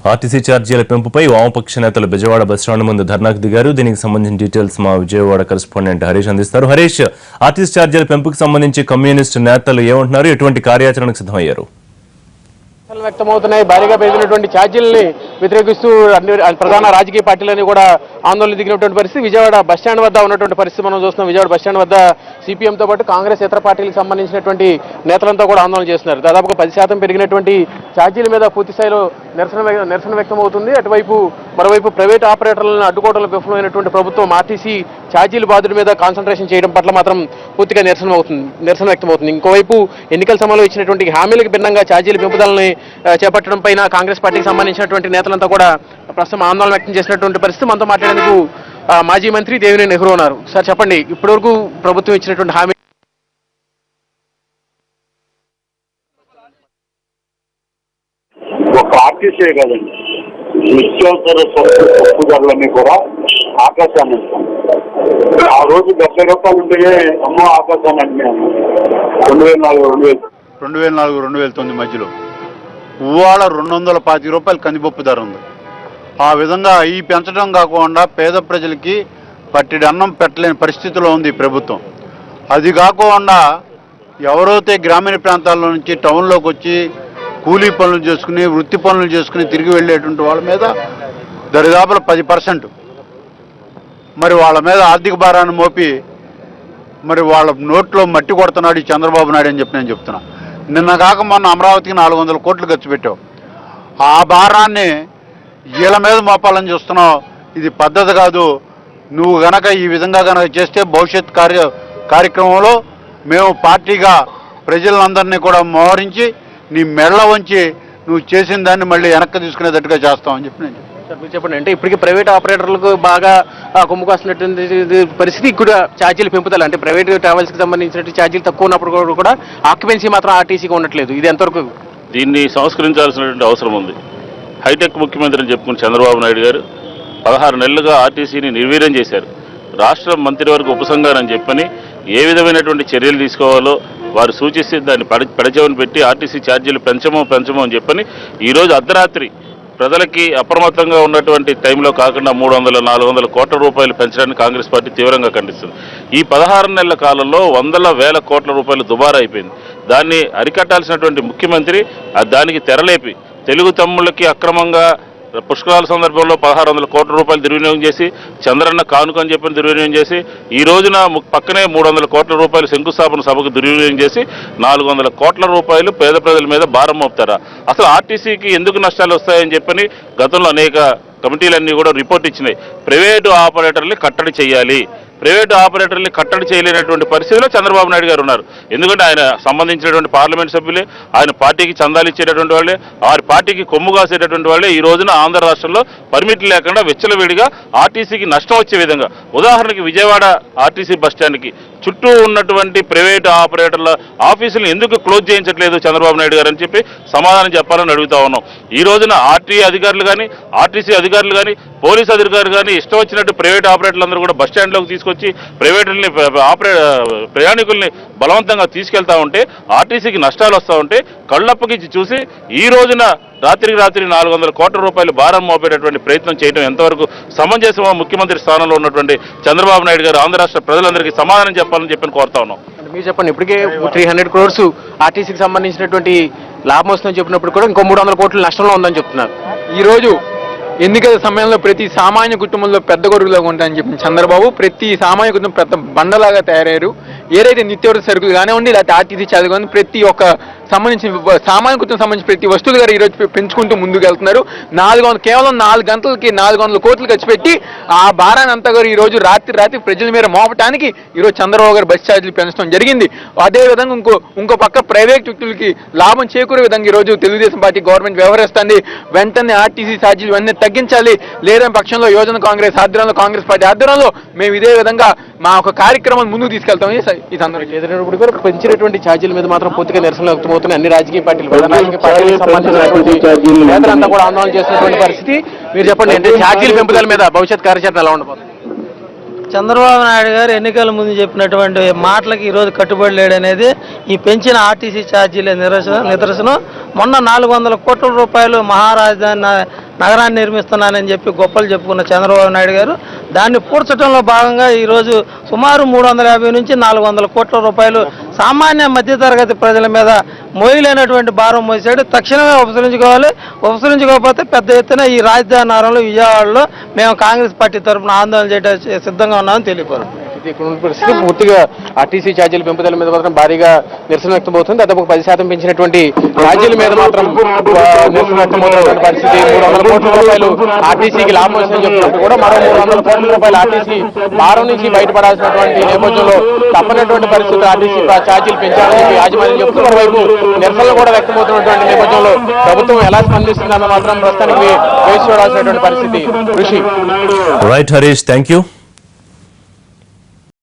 RTC ఛార్జీల పెంపుపై వామపక్ష నేతలు బెజవాడ బస్టాండ్ ముందు ధర్నాకు దిగారు. దీనికి సంబంధించిన డీటెయిల్స్ మా విజయవాడ కరెస్పాండెంట్ హరీష్ అందిస్తారు. హరీష్, ఆర్టీసీ ఛార్జీల పెంపుకు సంబంధించి కమ్యూనిస్టు నేతలు ఏమంటున్నారు? ఎటువంటి కార్యాచరణకు సిద్ధమయ్యారు? వ్యక్తమవుతున్నాయి. భారీగా పెరిగినటువంటి ఛార్జీలని వ్యతిరేకిస్తూ ప్రధాన రాజకీయ పార్టీలని కూడా ఆందోళన దిగినటువంటి పరిస్థితి విజయవాడ బస్టాండ్ వద్ద ఉన్నటువంటి పరిస్థితి మనం చూస్తున్నాం. విజయవాడ బస్టాండ్ వద్ద సిపిఎంతో పాటు కాంగ్రెస్ ఇతర పార్టీలకు సంబంధించినటువంటి నేతలంతా కూడా ఆందోళన చేస్తున్నారు. దాదాపుగా 10% పెరిగినటువంటి ఛార్జీల మీద పూర్తి స్థాయిలో నిరసన వ్యక్తమవుతుంది. అటువైపు మరోవైపు ప్రైవేట్ ఆపరేటర్లను అడ్డుకోవడంలో విఫలమైనటువంటి ప్రభుత్వం ఆర్టీసీ ఛార్జీల బాధల మీద కాన్సన్ట్రేషన్ చేయడం పట్ల మాత్రం పూర్తిగా నిరసన వ్యక్తమవుతుంది. ఇంకోవైపు ఎన్నికల సమయంలో ఇచ్చినటువంటి హామీలకు భిన్నంగా ఛార్జీల పెంపుదలని చేపట్టడం పైన కాంగ్రెస్ పార్టీకి సంబంధించినటువంటి నేతలంతా కూడా ప్రస్తుతం ఆందోళన వ్యక్తం చేసినటువంటి పరిస్థితి. మనతో మాట్లాడేందుకు మాజీ మంత్రి దేవినేని నెహ్రూ ఉన్నారు. సార్ చెప్పండి, ఇప్పటివరకు ప్రభుత్వం ఇచ్చినటువంటి హామీ ఒక ఆర్టీసీ కదండి, నిత్యావసర సరుకు ధరలన్నీ కూడా ఆకాశాన్ని ఆ రోజు 70 రూపాయలు ఉంటే అమ్మ ఆకాశాన్ని అడిగాను 2004-2009 మధ్యలో ఇవాళ 225 రూపాయలు కందిపప్పు ధర ఉంది. ఆ విధంగా ఈ పెంచడం కాకుండా పేద ప్రజలకి పట్టిడి అన్నం పెట్టలేని పరిస్థితిలో ఉంది ప్రభుత్వం. అది కాకుండా ఎవరైతే గ్రామీణ ప్రాంతాల నుంచి టౌన్లోకి వచ్చి కూలీ పనులు చేసుకుని వృత్తి పనులు చేసుకుని తిరిగి వెళ్ళేటువంటి వాళ్ళ మీద దరిదాపుల 10% మరి వాళ్ళ మీద ఆర్థిక భారాన్ని మోపి మరి వాళ్ళ నోట్లో మట్టి కొడుతున్నాడు ఈ చంద్రబాబు నాయుడు అని చెప్పి నేను చెప్తున్నా. నిన్న కాక మొన్న అమరావతికి 400 కోట్లు ఖర్చు పెట్టావు. ఆ భారాన్ని వీళ్ళ మీద మోపాలని చూస్తున్నావు. ఇది పద్ధతి కాదు. నువ్వు గనక ఈ విధంగా గనక చేస్తే భవిష్యత్ కార్యక్రమంలో మేము పార్టీగా ప్రజలందరినీ కూడా మోహరించి నీ మెళ్ళ వంచి నువ్వు చేసిన దాన్ని మళ్ళీ వెనక్కి తీసుకునేటట్టుగా చేస్తామని చెప్పి నేను మీరు చెప్పండి. అంటే ఇప్పటికీ ప్రైవేట్ ఆపరేటర్లకు బాగా కొమ్ముకొస్తున్నటువంటి పరిస్థితి ఇక్కడ ఛార్జీలు పెంపుదల అంటే ప్రైవేట్ ట్రావెల్స్కి సంబంధించినట్టు ఛార్జీలు తక్కువ ఉన్నప్పుడు కూడా ఆక్యుపెన్సీ మాత్రం ఆర్టీసీకి ఉండట్లేదు. ఇది ఎంతవరకు దీన్ని సంస్కరించాల్సినటువంటి అవసరం ఉంది. హైటెక్ ముఖ్యమంత్రి అని చెప్పుకున్న చంద్రబాబు నాయుడు గారు 16 నెలలుగా ఆర్టీసీని నిర్వీర్యం చేశారు. రాష్ట్ర మంత్రివర్గ ఉపసంఘాన్ని చెప్పని ఏ విధమైనటువంటి చర్యలు తీసుకోవాలో వారు సూచిస్తే దాన్ని పెడచెవిని పెట్టి ఆర్టీసీ ఛార్జీలు పెంచము అని చెప్పని ఈరోజు అర్ధరాత్రి ప్రజలకి అప్రమత్తంగా ఉన్నటువంటి టైంలో కాకుండా 300-400 కోట్ల రూపాయలు పెంచడానికి కాంగ్రెస్ పార్టీ తీవ్రంగా ఖండిస్తుంది. ఈ 16 నెలల కాలంలో 100,000 కోట్ల రూపాయలు దుబారా అయిపోయింది. దాన్ని అరికట్టాల్సినటువంటి ముఖ్యమంత్రి దానికి తెరలేపి తెలుగు తమ్ముళ్ళకి అక్రమంగా పుష్కరాల సందర్భంలో 1,600 కోట్ల రూపాయలు దుర్వినియోగం చేసి చంద్రన్న కానుక అని చెప్పి దుర్వినియోగం చేసి ఈ రోజున పక్కనే 300 కోట్ల రూపాయలు శంకుస్థాపన సభకు దుర్వినియోగం చేసి 400 కోట్ల రూపాయలు పేద ప్రజల మీద భారం మోపుతారా? అసలు ఆర్టీసీకి ఎందుకు నష్టాలు వస్తాయని చెప్పని గతంలో అనేక కమిటీలన్నీ కూడా రిపోర్ట్ ఇచ్చినాయి. ప్రైవేటు ఆపరేటర్ని కట్టడి చేయాలి. ప్రైవేటు ఆపరేటర్ని కట్టడి చేయలేనటువంటి పరిస్థితిలో చంద్రబాబు నాయుడు గారు ఉన్నారు. ఎందుకంటే ఆయన సంబంధించినటువంటి పార్లమెంట్ సభ్యులే, ఆయన పార్టీకి చందాలు ఇచ్చేటటువంటి వాళ్ళే, వారి పార్టీకి కొమ్ము కాసేటటువంటి వాళ్ళే ఈ రోజున ఆంధ్ర రాష్ట్రంలో పర్మిట్లు లేకుండా విచ్చలవిడిగా ఆర్టీసీకి నష్టం వచ్చే విధంగా, ఉదాహరణకి విజయవాడ ఆర్టీసీ బస్టాండ్కి చుట్టూ ఉన్నటువంటి ప్రైవేటు ఆపరేటర్ల ఆఫీసులను ఎందుకు క్లోజ్ చేయించట్లేదు చంద్రబాబు నాయుడు గారు అని చెప్పి సమాధానం చెప్పాలని అడుగుతా ఉన్నాం. ఈ రోజున ఆర్టీఏ అధికారులు కానీ ఆర్టీసీ అధికారులు కానీ పోలీసు అధికారులు కానీ ఇష్టం వచ్చినట్టు ప్రైవేట్ ఆపరేటర్లందరూ కూడా బస్టాండ్లోకి తీసుకొచ్చి ప్రైవేటుల్ని ప్రయాణికుల్ని బలవంతంగా తీసుకెళ్తా ఉంటే ఆర్టీసీకి నష్టాలు వస్తూ ఉంటే కళ్ళప్పగించి చూసి ఈ రోజున రాత్రికి రాత్రి 400 కోట్ల రూపాయలు భారం మోపేటటువంటి ప్రయత్నం చేయడం ఎంతవరకు సమంజసమో ముఖ్యమంత్రి స్థానంలో ఉన్నటువంటి చంద్రబాబు నాయుడు గారు ఆంధ్ర రాష్ట్ర ప్రజలందరికీ సమాధానం చెప్పాలని చెప్పి కోరుతా ఉన్నాం. మీరు చెప్పండి, ఇప్పటికే 300 crores ఆర్టీసీకి సంబంధించినటువంటి లాభం వస్తుందని చెప్పినప్పుడు కూడా ఇంకో 300 కోట్ల నష్టంలో ఉందని చెప్తున్నారు. ఈరోజు ఎన్నికల సమయంలో ప్రతి సామాన్య కుటుంబంలో పెద్ద గొడుగులాగా ఉంటాయని చెప్పిన చంద్రబాబు ప్రతి సామాన్య కుటుంబం పెద్ద బండలాగా తయారయ్యారు. ఏదైతే నిత్యావసర సరుకులు కానివ్వండి లేకపోతే ఆర్టీసీ ఛార్జీలు కానీ ప్రతి ఒక్క సంబంధించిన సామాన్య కుటుంబం సంబంధించిన ప్రతి వస్తువులు గారు ఈరోజు పెంచుకుంటూ ముందుకు వెళ్తున్నారు. కేవలం 4 గంటలకి 400 కోట్లు ఖర్చు పెట్టి ఆ భారాన్ని అంతా గారు ఈరోజు రాత్రి ప్రజల మీద మోపటానికి ఈరోజు చంద్రబాబు గారు బస్ ఛార్జీలు పెంచడం జరిగింది. అదేవిధంగా ఇంకో పక్క ప్రైవేట్ వ్యక్తులకి లాభం చేకూరే విధంగా ఈరోజు తెలుగుదేశం పార్టీ గవర్నమెంట్ వ్యవహరిస్తుంది. వెంటనే ఆర్టీసీ ఛార్జీలు వెంటనే తగ్గించాలి. లేదని పక్షంలో యువజన కాంగ్రెస్ ఆధ్వర్యంలో కాంగ్రెస్ పార్టీ ఆధ్వర్యంలో మేము ఇదే విధంగా మా ఒక కార్యక్రమాన్ని ముందుకు తీసుకెళ్తామని ఈ సందర్భంగా ఎదురైనప్పుడు కూడా పెంచినటువంటి ఛార్జీల మీద మాత్రం పూర్తిగా నిరసన వ్యక్తమవుతున్నాయి. అన్ని రాజకీయ పార్టీలకు సంబంధించినటువంటి నేతలంతా కూడా ఆందోళన చేసినటువంటి పరిస్థితి. మీరు చెప్పండి, అంటే ఛార్జీల పెంపుదల మీద భవిష్యత్ కార్యాచరణ ఎలా ఉండబోతుంది? చంద్రబాబు నాయుడు గారు ఎన్నికల ముందు చెప్పినటువంటి మాటలకి ఈరోజు కట్టుబడి లేడనేది ఈ పెంచిన ఆర్టీసీ ఛార్జీల నిదర్శనం. మొన్న 400 కోట్ల రూపాయలు మహారాజధాని నగరాన్ని నిర్మిస్తున్నానని చెప్పి గొప్పలు చెప్పుకున్న చంద్రబాబు నాయుడు గారు దాన్ని పూడ్చడంలో భాగంగా ఈరోజు సుమారు 350 నుంచి 400 కోట్ల రూపాయలు సామాన్య మధ్యతరగతి ప్రజల మీద మోయలేనటువంటి భారం మోసాడు. తక్షణమే ఉపసరించుకోవాలి. ఉపసరించుకోకపోతే పెద్ద ఎత్తున ఈ రాజధాని నగరంలో విజయవాడలో మేము కాంగ్రెస్ పార్టీ తరఫున ఆందోళన చేయడానికి సిద్ధంగా ఉన్నామని తెలియపరు. ఇక్కడ ఉన్న పరిస్థితి పూర్తిగా ఆర్టీసీ ఛార్జీల పెంపుదల మీద మాత్రం భారీగా నిరసన వ్యక్తమవుతుంది. దాదాపు 10% పెంచినటువంటి ఛార్జీల మీద మాత్రం నిరసన వ్యక్తమవుతున్నటువంటి పరిస్థితి. 300 కోట్ల రూపాయలు ఆర్టీసీకి లాభం వస్తుందని చెప్తున్నట్టు కూడా మరో 300 కోట్ల రూపాయలు ఆర్టీసీ భారం నుంచి బయటపడాల్సినటువంటి నేపథ్యంలో తప్పనటువంటి పరిస్థితి ఆర్టీసీ ఛార్జీలు పెంచాలని చెప్పి యాజమాన్యం చెప్తూ మరోవైపు నిరసనలు కూడా వ్యక్తమవుతున్నటువంటి నేపథ్యంలో ప్రభుత్వం ఎలా స్పందిస్తుందన్న మాత్రం ప్రస్తుతానికి వేచి చూడాల్సినటువంటి పరిస్థితి. ఋషి రైట్ హరీష్, థ్యాంక్ యూ.